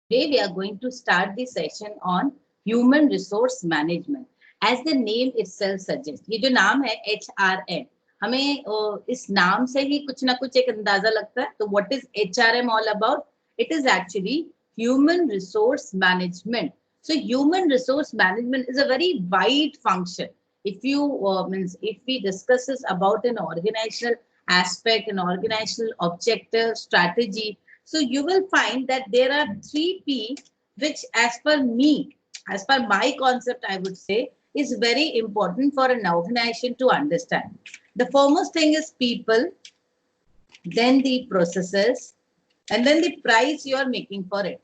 Today we are going to start the session on human resource management. As the name itself suggests, ये जो नाम है HRM, हमें इस नाम से ही कुछ ना कुछ एक अंदाजा लगता है. तो what is HRM all about? It is actually human resource management. So human resource management is a very wide function. If you if we discuss this about an organizational aspect, an organizational objective, strategy, so you will find that there are 3P, which as per me, as per my concept, I would say, is very important for an organization to understand. The foremost thing is people, then the processes, and then the price you are making for it.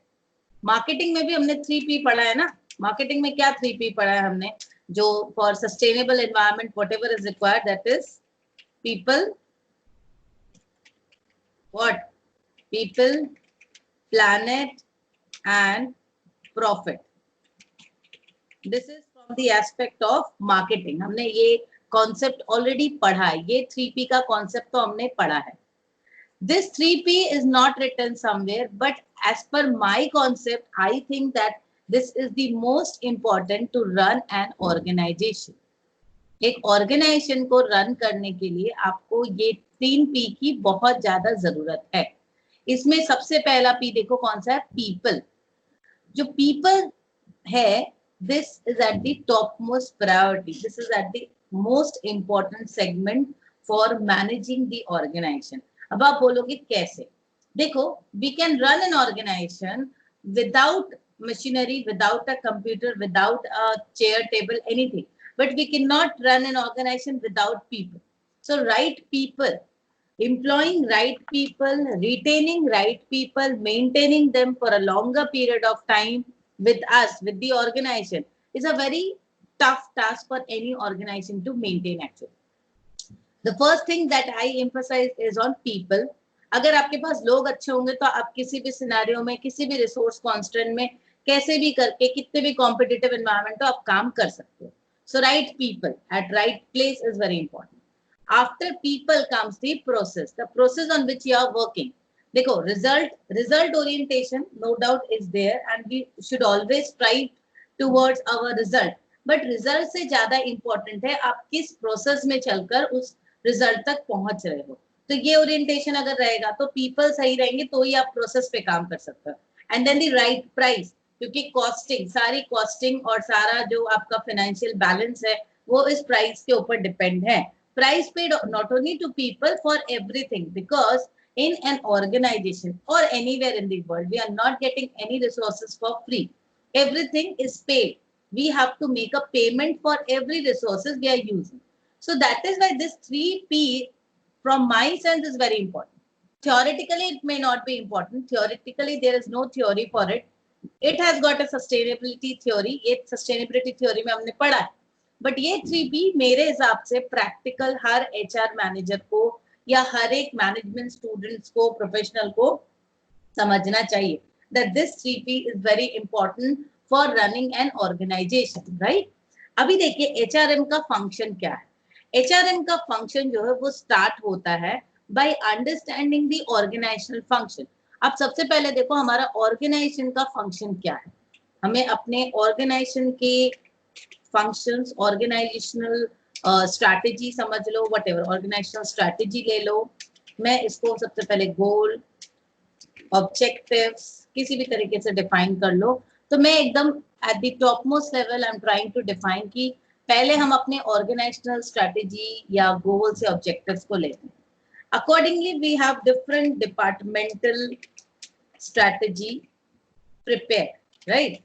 Marketing में भी हमने 3P पढ़ा है ना. Marketing में क्या 3P पढ़ा है हमने, जो for sustainable environment whatever is required, that is people, what, people, planet, and profit. This is from the aspect of marketing. हमने ये concept already पढ़ा है. ये 3P का concept तो हमने पढ़ा है. This 3P is not written somewhere, but as per my concept, I think that this is the most important to run an organization. एक ऑर्गेनाइजेशन को रन करने के लिए आपको ये 3P की बहुत ज्यादा जरूरत है. इसमें सबसे पहला पी देखो कौन सा है, पीपल. जो पीपल है, this is at the top most priority, this is at the most important segment for managing the organization. अब आप बोलोगे कैसे? देखो, we can run an organization without machinery, without a computer, without a chair table, anything, but we cannot run an organization without people. So right people, employing right people, retaining right people, maintaining them for a longer period of time with us, with the organization, is a very tough task for any organization to maintain actually. The first thing that I emphasize is on people. अगर आपके पास लोग अच्छे होंगे तो आप किसी भी scenario में, किसी भी रिसोर्स कॉन्स्टेंट में, कैसे भी करके, कितने भी कॉम्पिटिटिव एनवायरनमेंट हो, आप काम कर सकते हो. So right people at right place is very important. After people comes the process on which you are working. देखो, result orientation no doubt is there and we should always strive towards our result. But result से ज्यादा important है आप किस process में चलकर उस result तक पहुंच रहे हो. तो ये orientation अगर रहेगा तो people सही रहेंगे तो ही आप process पे काम कर सकते हो. And then the right price, क्योंकि कॉस्टिंग, सारी कॉस्टिंग और सारा जो आपका फाइनेंशियल बैलेंस है वो इस प्राइस के ऊपर डिपेंड है. Price paid not only to people for everything, because in an organization or anywhere in the world, we are not getting any resources for free. Everything is paid. We have to make a payment for every resources we are using. So that is why this 3P from my sense is very important. Theoretically it may not be important. Theoretically there is no theory for it. It has got a sustainability theory. ये sustainability theory में हमने पढ़ा है. But ये 3P मेरे हिसाब से practical हर HR manager को या हर एक मैनेजमेंट स्टूडेंट्स को, प्रोफेशनल को समझना चाहिए. That this 3P is very important for running an organization, right? अभी देखिए HRM का फंक्शन क्या है. HRM का फंक्शन जो है वो स्टार्ट होता है by understanding the organizational function. अब सबसे पहले देखो हमारा ऑर्गेनाइजेशन का फंक्शन क्या है. हमें अपने ऑर्गेनाइजेशन के फंक्शंस, ऑर्गेनाइजेशनल स्ट्रैटेजी समझ लो, व्हाटएवर ऑर्गेनाइजेशनल स्ट्रैटेजी ले लो. मैं इसको सबसे पहले गोल, ऑब्जेक्टिव्स किसी भी तरीके से डिफाइन कर लो. तो मैं एकदम at the top most level I am trying to define कि पहले हम अपने ऑर्गेनाइजेशनल स्ट्रैटेजी या गोल से ऑब्जेक्टिव्स को लेते हैं. Accordingly, we have different departmental strategy prepared, right?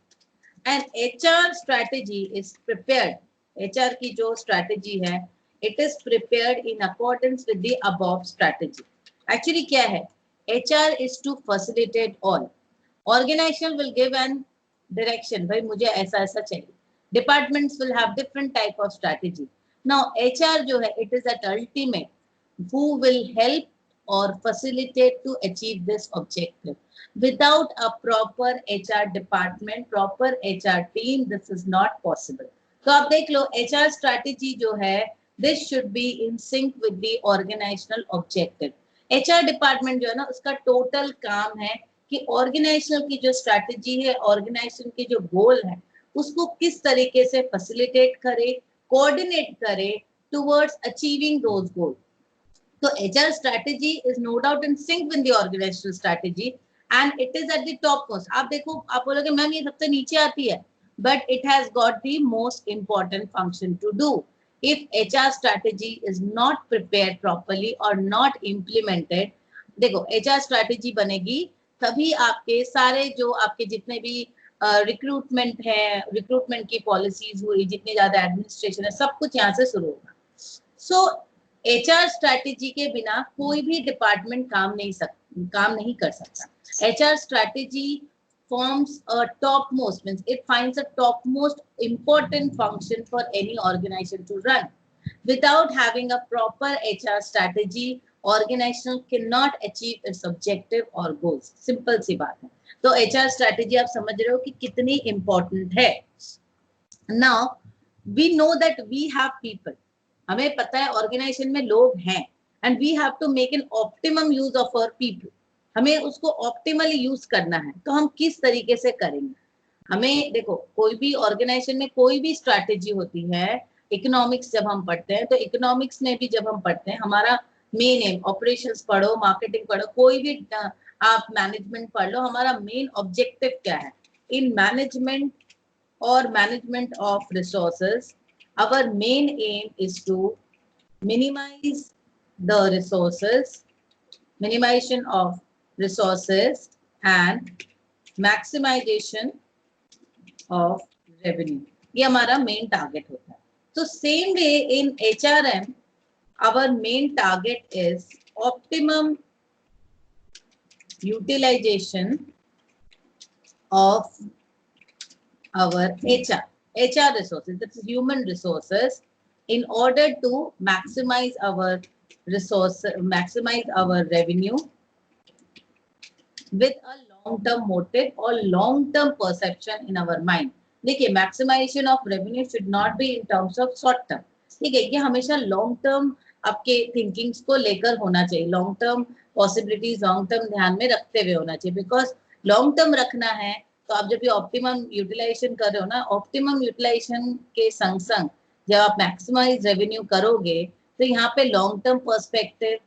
And HR strategy is prepared. HR की जो strategy है, it is prepared in accordance with the above strategy. Actually क्या है? HR is to facilitate all. Organization will give an direction. भाई मुझे ऐसा ऐसा चाहिए. Departments will have different type of strategy. Now HR जो है, it is at ultimate who will help or facilitate to achieve this objective. Without a proper HR department, proper HR team, this is not possible. तो आप देख लो HR strategy जो है, this should be in sync with the organizational objective. HR department जो है ना, उसका total काम है कि ऑर्गेनाइजेशन की जो स्ट्रैटेजी है, ऑर्गेनाइजेशन के जो गोल है, उसको किस तरीके से फैसिलिटेट करे, कोऑर्डिनेट करे towards achieving those goal. So HR strategy is no doubt in sync with the organizational strategy and it is at the topmost. आप देखो, आप बोलोगे मैम ये सबसे नीचे आती है, but it has got the most important function to do. If HR strategy is not prepared properly or not implemented, देखो HR strategy बनेगी तभी आपके सारे जो आपके जितने भी रिक्रूटमेंट है, रिक्रूटमेंट की पॉलिसीज हुई, जितने ज्यादा एडमिनिस्ट्रेशन है, सब कुछ यहाँ से शुरू होगा. सो HR स्ट्रैटेजी के बिना कोई भी डिपार्टमेंट काम नहीं कर सकता. HR strategy forms a topmost, means it finds a topmost important function for any organization to run. Without having a proper HR strategy, organization cannot achieve its objective or goals. Simple सी बात है. तो HR strategy आप समझ रहे हो कि कितनी important है. Now we know that we have people. हमें पता है ऑर्गेनाइजेशन में लोग हैं and we have to make an optimum use of our people. हमें उसको ऑप्टिमली यूज करना है. तो हम किस तरीके से करेंगे? हमें देखो, कोई भी ऑर्गेनाइजेशन में कोई भी स्ट्रैटेजी होती है. इकोनॉमिक्स जब हम पढ़ते हैं, तो इकोनॉमिक्स में भी जब हम पढ़ते हैं, हमारा मेन एम, ऑपरेशंस पढ़ो, मार्केटिंग पढ़ो, कोई भी आप मैनेजमेंट पढ़ लो, हमारा मेन ऑब्जेक्टिव क्या है? In management or management of resources, our main aim is to minimize the resources, minimization of resources and maximization of revenue. ये हमारा main target होता है. So same way in HRM, our main target is optimum utilization of our HR resources, that is human resources, in order to maximize our resource, maximize our revenue with a long-term motive or long-term perception in our mind. देखिए, maximization of revenue should not be in terms of short term. ठीक है, ये हमेशा long term आपके thinkings को लेकर होना चाहिए. Long term possibilities, long term ध्यान में रखते हुए होना चाहिए. बिकॉज लॉन्ग टर्म रखना है तो आप जब ये ऑप्टिमम यूटिलाइजेशन कर रहे हो ना, ऑप्टिमम यूटिलाइजेशन के संग संग जब आप मैक्सिमाइज रेवेन्यू करोगे, तो यहाँ पे long term perspective,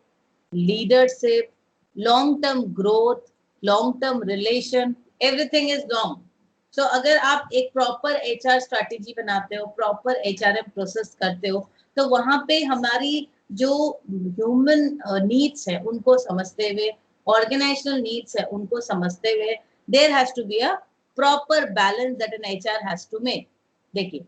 leadership, long term growth, long term relation, everything is long. So अगर आप एक प्रॉपर HR स्ट्रैटेजी बनाते हो, प्रॉपर HRM प्रोसेस करते हो, तो वहां पे हमारी जो ह्यूमन नीड्स है उनको समझते हुए, ऑर्गेनाइजेशनल नीड्स है उनको समझते हुए, there has to be a proper balance that an HR has to make. देखिए,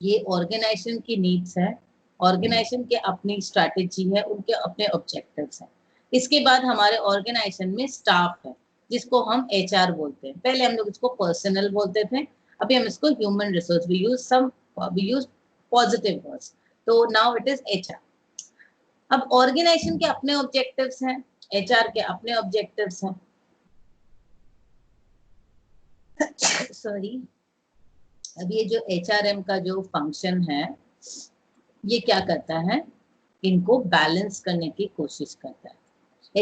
ये ऑर्गेनाइजेशन की नीड्स है, ऑर्गेनाइजेशन के अपनी स्ट्रैटेजी है, उनके अपने ऑब्जेक्टिव्स हैं. इसके बाद हमारे ऑर्गेनाइजेशन में स्टाफ है जिसको हम HR बोलते हैं. पहले हम लोग इसको पर्सनल बोलते थे, अभी हम इसको human resource, we use positive words, तो नाउ इट इज HR. अब ऑर्गेनाइजेशन के अपने ऑब्जेक्टिव्स हैं, HR के अपने ऑब्जेक्टिव्स हैं. सॉरी, अब ये जो HRM का जो फंक्शन है, ये क्या करता है? इनको बैलेंस करने की कोशिश करता है.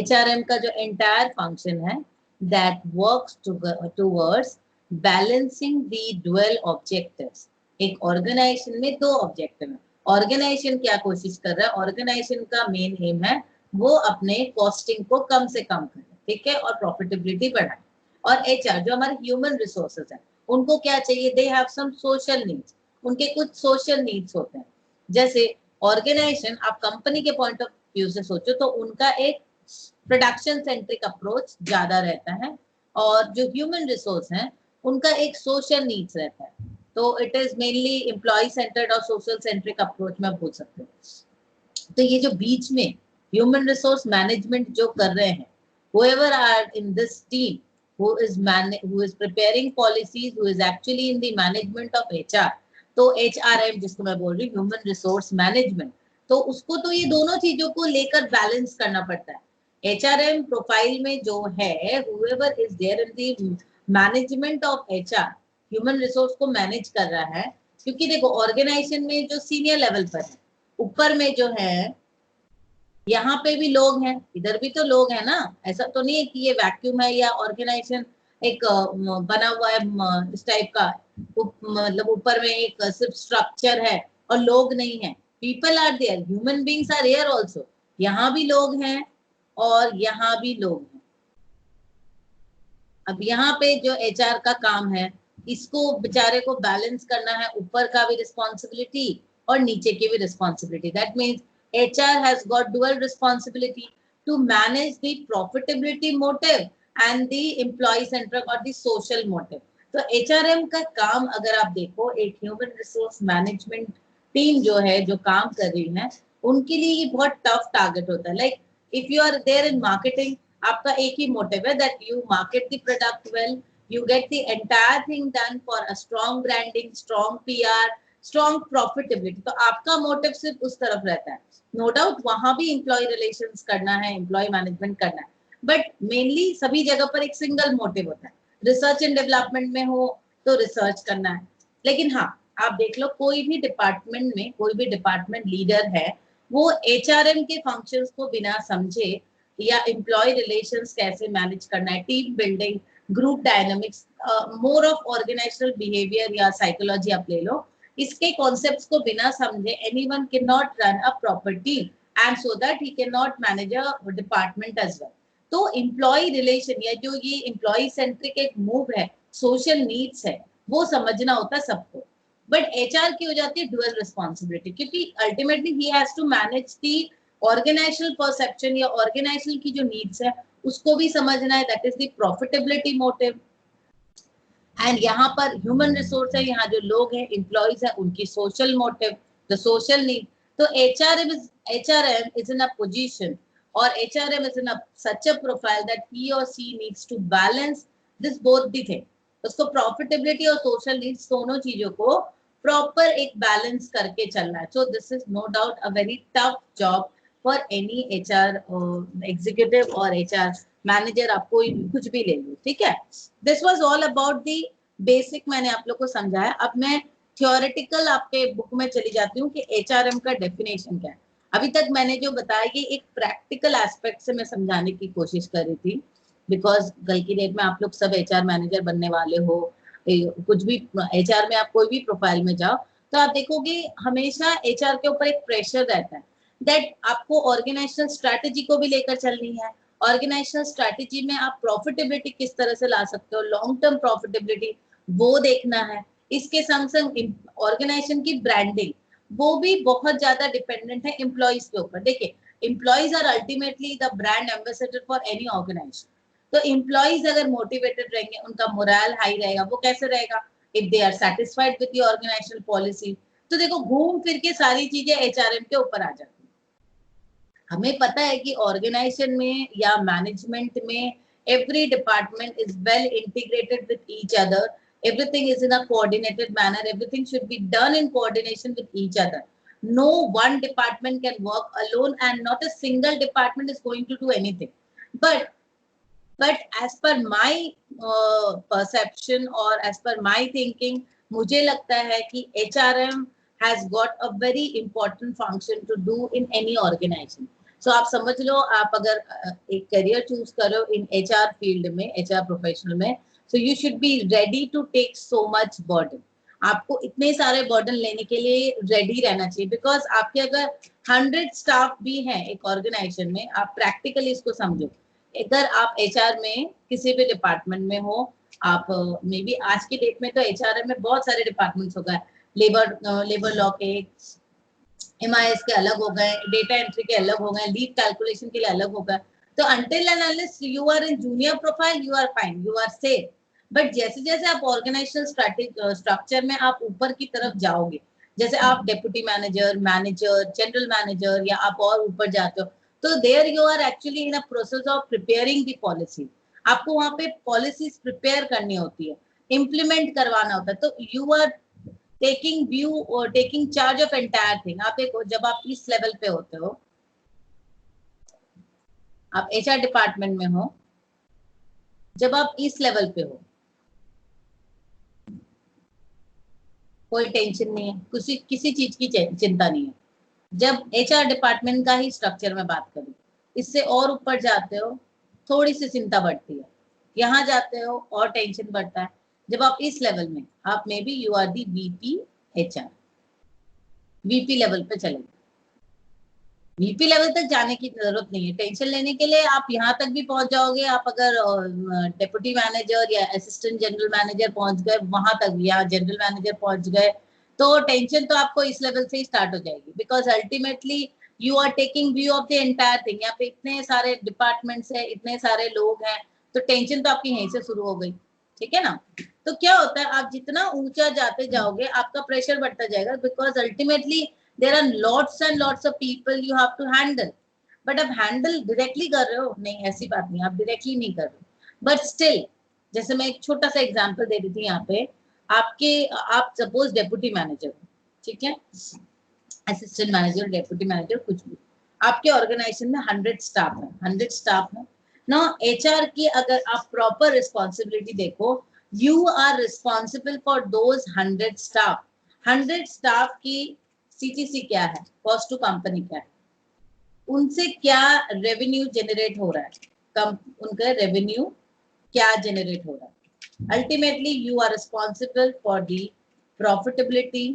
HRM का जो एंटायर फंक्शन है, that works towards balancing the dual objectives. एक ऑर्गेनाइजेशन में दो ऑब्जेक्टिव है. ऑर्गेनाइजेशन क्या कोशिश कर रहा है? ऑर्गेनाइजेशन का मेन एम है वो अपने कॉस्टिंग को कम से कम करे, ठीक है, और प्रॉफिटेबिलिटी बढ़ाए. और HR जो हमारे ह्यूमन रिसोर्सेज हैं, उनको क्या चाहिए? They have some social needs. उनके कुछ सोशल नीड्स होते हैं. जैसे ऑर्गेनाइजेशन, आप कंपनी के पॉइंट ऑफ व्यू से सोचो तो उनका एक प्रोडक्शन सेंट्रिक अप्रोच ज्यादा रहता है, और जो ह्यूमन रिसोर्स हैं उनका एक सोशल नीड्स रहता है. तो it is mainly employ centered और सोशल सेंट्रिक अप्रोच में बोल सकते हैं. तो ये जो बीच में ह्यूमन रिसोर्स मैनेजमेंट जो कर रहे हैं, whoever are in this team who is preparing policies, who is actually in the management of HR, तो HRM जिसको मैं बोल रही हूँ, ह्यूमन रिसोर्स मैनेजमेंट, तो उसको तो ये दोनों चीजों को लेकर बैलेंस करना पड़ता है. HRM प्रोफाइल में जो है, whoever is there in the management of HR, human resource को मैनेज कर रहा है. क्योंकि देखो, ऑर्गेनाइजेशन में जो सीनियर लेवल पर है, ऊपर में जो है यहाँ पे भी लोग हैं, इधर भी तो लोग हैं ना, ऐसा तो नहीं है कि ये वैक्यूम है या ऑर्गेनाइजेशन एक बना हुआ है इस टाइप का, मतलब ऊपर में एक सिर्फ स्ट्रक्चर है और लोग नहीं है। People are there, human beings are here also, यहाँ भी लोग हैं और यहाँ भी लोग हैं। अब यहाँ पे जो एचआर का काम है, इसको बेचारे को बैलेंस करना है, ऊपर का भी रिस्पॉन्सिबिलिटी और नीचे की भी responsibility. That means HR has got dual responsibility to manage the profitability motive and the employ centric और द सोशल मोटिव। तो एचआरएम का काम अगर आप देखो, एक ह्यूमन रिसोर्स मैनेजमेंट टीम जो है, जो काम कर रही है, उनके लिए ये बहुत टफ टारगेट होता है। Like if you are there in marketing, आपका एक ही मोटिव है that you market the product well, you get the entire thing done for a strong branding, strong PR, strong profitability। तो आपका मोटिव सिर्फ उस तरफ रहता है। नो डाउट वहां भी एम्प्लॉय रिलेशंस करना है, एम्प्लॉय मैनेजमेंट करना है, बट मेनली सभी जगह पर एक सिंगल मोटिव होता है। रिसर्च एंड डेवलपमेंट में हो तो रिसर्च करना है, लेकिन हाँ, आप देख लो कोई भी डिपार्टमेंट में कोई भी डिपार्टमेंट लीडर है, वो एचआरएम के फंक्शंस को बिना समझे या एम्प्लॉय रिलेशंस कैसे मैनेज करना है, team building, group dynamics, more of organizational behaviour या साइकोलॉजी आप ले लो, इसके कॉन्सेप्ट्स को बिना समझे anyone can not run a proper team and so that he can not manage a department as well. तो एम्प्लॉय रिलेशन या जो ये एम्प्लॉय सेंट्रिक एक मूव है, सोशल नीड्स है, वो समझना होता है सबको। बट एचआर की हो जाती है डुअल रिस्पॉन्सिबिलिटी, क्योंकि ultimately he has to manage the organizational perception या ऑर्गेनाइजेशनल की जो नीड्स है उसको भी समझना है, that is the profitability motive. And यहाँ पर ह्यूमन रिसोर्स है, यहाँ जो लोग हैं एम्प्लॉइज है, उनकी social motive, the social need. तो HRM is in a position और HRM is in a such a profile that he और she needs to balance this both the thing. उसको प्रॉफिटेबिलिटी और सोशल नीड्स दोनों चीजों को प्रॉपर एक balance करके चलना है। So this is no doubt a very tough job for any HR executive और एचआर मैनेजर, आप कोई कुछ भी ले लो, ठीक है। This was all about the basic, मैंने आप लोग को समझाया। अब मैं थियोरेटिकल आपके बुक में चली जाती हूँ कि एचआरएम का डेफिनेशन क्या है। अभी तक मैंने जो बताया कि एक प्रैक्टिकल एस्पेक्ट से मैं समझाने की कोशिश कर रही थी, बिकॉज कल की डेट में आप लोग सब एचआर मैनेजर बनने वाले हो, कुछ भी एचआर में आप कोई भी प्रोफाइल में जाओ तो आप देखोगे हमेशा एचआर के ऊपर एक प्रेशर रहता है दैट आपको ऑर्गेनाइजेशनल स्ट्रैटेजी को भी लेकर चलनी है। ऑर्गेनाइजेशनल स्ट्रैटेजी में आप प्रॉफिटेबिलिटी किस तरह से ला सकते हो, लॉन्ग टर्म प्रॉफिटेबिलिटी, वो देखना है। इसके संग संग ऑर्गेनाइजेशन की ब्रांडिंग, वो भी बहुत ज्यादा डिपेंडेंट है एम्प्लॉइज के ऊपर। देखिए, employees are ultimately the brand ambassador for any organization. तो एम्प्लॉइज अगर मोटिवेटेड रहेंगे, उनका मोरल हाई रहेगा, वो कैसे रहेगा, if they are satisfied with the organizational policy. तो देखो, घूम फिर के सारी चीजें एचआरएम के ऊपर आ जाती है। हमें पता है कि ऑर्गेनाइजेशन में या मैनेजमेंट में every department is well integrated with each other, everything is in a coordinated manner, everything should be done in coordination with each other. No one department can work alone and not a single department is going to do anything. But as per my perception or as per my thinking, मुझे लगता है कि HRM has got a very important function to do in any organization. So आप समझ लो, आप अगर एक career choose करो इन HR फील्ड में, HR प्रोफेशनल में, so you should be ready to take so much burden. आपको इतने सारे बर्डन लेने के लिए रेडी रहना चाहिए, बिकॉज आपके अगर 100 स्टाफ भी हैं एक ऑर्गेनाइजेशन में, आप प्रैक्टिकली इसको समझो, अगर आप एचआर में किसी भी डिपार्टमेंट में हो, आप मे बी आज की डेट में तो एचआर में बहुत सारे डिपार्टमेंट्स हो गए, लेबर लॉ के एमआईएस के अलग हो गए, डेटा एंट्री के अलग हो गए, लीव कैलकुलेशन के लिए अलग हो गए। तो until and unless you are in junior profile, you are fine, you are safe. But जैसे जैसे आप ऑर्गेनाइजेशनल स्ट्रक्चर में आप ऊपर की तरफ जाओगे, जैसे आप deputy manager, manager, general manager या आप और ऊपर जाते हो, तो there you are actually in a process of preparing the policy. आपको वहां पे पॉलिसीज प्रिपेयर करनी होती है, इम्प्लीमेंट करवाना होता है, तो यू आर टेकिंग व्यू और taking charge of entire thing. आप देखो, जब आप इस लेवल पे होते हो, आप एचआर डिपार्टमेंट में हो, जब आप इस लेवल पे हो, कोई टेंशन नहीं है, किसी चीज की चिंता नहीं है। जब एचआर डिपार्टमेंट का ही स्ट्रक्चर में बात करूं, इससे और ऊपर जाते हो थोड़ी सी चिंता बढ़ती है, यहाँ जाते हो और टेंशन बढ़ता है। जब आप इस लेवल में, आप may be you are the VP HR, VP level पे चले, वीपी लेवल तक जाने की जरूरत नहीं है टेंशन लेने के लिए, आप यहाँ तक भी पहुंच जाओगे। आप अगर डेप्यूटी मैनेजर या असिस्टेंट जनरल मैनेजर पहुंच गए वहां तक, या जनरल मैनेजर पहुंच गए, तो टेंशन तो आपको इस लेवल से ही स्टार्ट हो जाएगी, because ultimately you are taking view of the entire thing. यहाँ पे इतने सारे डिपार्टमेंट्स है, इतने सारे लोग हैं, तो टेंशन तो आपकी यहीं से शुरू हो गई, ठीक है ना। तो क्या होता है, आप जितना ऊंचा जाते जाओगे आपका प्रेशर बढ़ता जाएगा, because ultimately there are lots and lots of people you have to handle, but आप हैंडल डायरेक्टली कर रहे हो नहीं, ऐसी बात नहीं, आप डायरेक्टली नहीं कर रहे, बट स्टिल, जैसे मैं एक छोटा सा एग्जांपल दे रही थी यहाँ पे, आप सपोज डेप्यूटी मैनेजर, ठीक है, असिस्टेंट मैनेजर, डेप्यूटी मैनेजर, कुछ भी, आपके ऑर्गेनाइजेशन में 100 स्टाफ है, 100 स्टाफ है ना। एचआर की अगर आप प्रॉपर रिस्पॉन्सिबिलिटी देखो, you are responsible for those 100 staff. 100 staff की सीटीसी क्या है, कॉस्ट टू कंपनी क्या है, उनसे क्या रेवेन्यू जनरेट हो रहा है, कम उनका रेवेन्यू क्या जनरेट हो रहा है। Ultimately you are responsible for the profitability,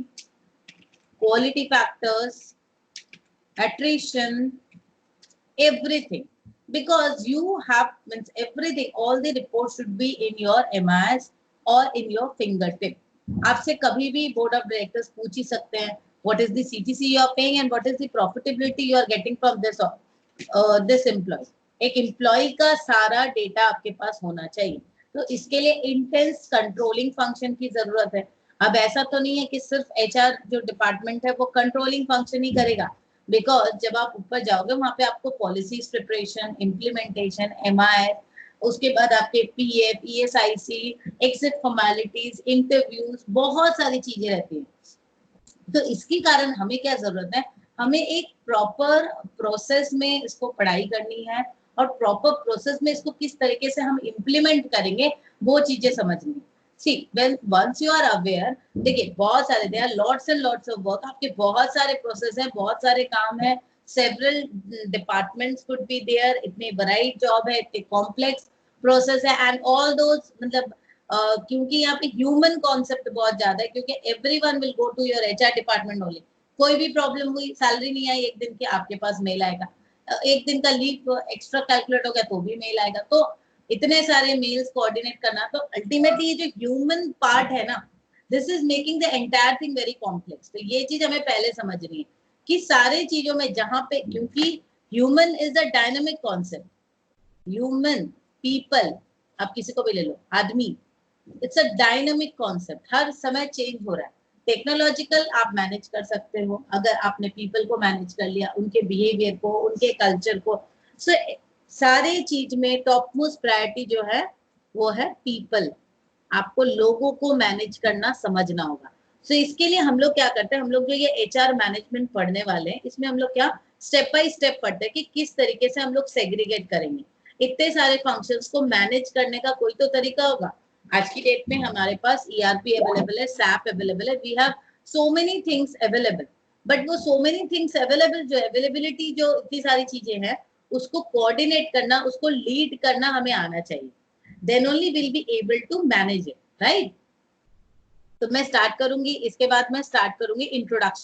quality factors, attrition, everything, because you have, means everything, all the reports should be in your MIS or in your fingertip. आपसे कभी भी बोर्ड ऑफ डायरेक्टर्स पूछ ही सकते हैं what is the CTC you are paying and what is the profitability you are getting from this employee. एक employ का सारा data आपके पास होना चाहिए, तो इसके लिए इंटेंस कंट्रोलिंग फंक्शन की जरूरत है। अब ऐसा तो नहीं है कि सिर्फ एचआर जो डिपार्टमेंट है वो कंट्रोलिंग फंक्शन ही करेगा, बिकॉज जब आप ऊपर जाओगे वहां पे आपको पॉलिसीज प्रिपरेशन, इम्प्लीमेंटेशन, एमआईएस, उसके बाद आपके PF, ESIC, exit formalities, interviews, बहुत सारी चीजें रहती हैं। तो इसके कारण हमें क्या जरूरत है, हमें एक प्रॉपर प्रोसेस में इसको पढ़ाई करनी है, और प्रॉपर प्रोसेस में इसको किस तरीके से हम इम्प्लीमेंट करेंगे वो चीजें समझनी है। See when once you are aware, देखिए बहुत सारे, there are lots and lots of work, आपके बहुत सारे प्रोसेस हैं, बहुत सारे काम है, several departments could be there, इतने वैराइड जॉब है, इतने कॉम्प्लेक्स प्रोसेस है, एंड ऑल दोज, मतलब क्योंकि यहाँ पे ह्यूमन कॉन्सेप्ट बहुत ज्यादा है, क्योंकि everyone will go to your HR department only. कोई भी प्रॉब्लम हुई, सैलरी नहीं आई एक दिन की, आपके पास मेल आएगा, एक दिन का लीव एक्स्ट्रा कैलकुलेट हो गया तो भी मेल आएगा, तो इतने सारे मेल्स कोऑर्डिनेट करना, तो अल्टीमेटली ये जो ह्यूमन पार्ट है ना, this is making the entire thing very complex. तो ये चीज हमें पहले समझनी है कि सारे चीजों में जहां पे, क्योंकि human is a dynamic concept, human, people, आप किसी को भी ले लो, आदमी, इट्स अ डायनामिक कॉन्सेप्ट, हर समय चेंज हो रहा है। टेक्नोलॉजिकल आप मैनेज कर सकते हो अगर आपने पीपल को मैनेज कर लिया, उनके बिहेवियर को, उनके कल्चर को। सो सारे चीज में टॉप मोस्ट प्रायोरिटी जो है वो है पीपल, आपको लोगों को मैनेज करना समझना होगा। सो इसके लिए हम लोग क्या करते हैं, हम लोग जो ये एचआर मैनेजमेंट पढ़ने वाले हैं, इसमें हम लोग क्या स्टेप बाय स्टेप पढ़ते हैं कि किस तरीके से हम लोग सेग्रीगेट करेंगे। इतने सारे फंक्शंस को मैनेज करने का कोई तो तरीका होगा। आज की डेट में हमारे पास ईआरपी अवेलेबल है, सैप अवेलेबल है, we have so many things available, but वो सो मेनी थिंग्स अवेलेबल, जो अवेलेबिलिटी, जो इतनी सारी चीजें हैं, उसको कोऑर्डिनेट करना, उसको लीड करना हमें आना चाहिए, then only will be able to manage it, right. तो मैं स्टार्ट करूंगी, इसके बाद मैं स्टार्ट करूंगी इंट्रोडक्शन।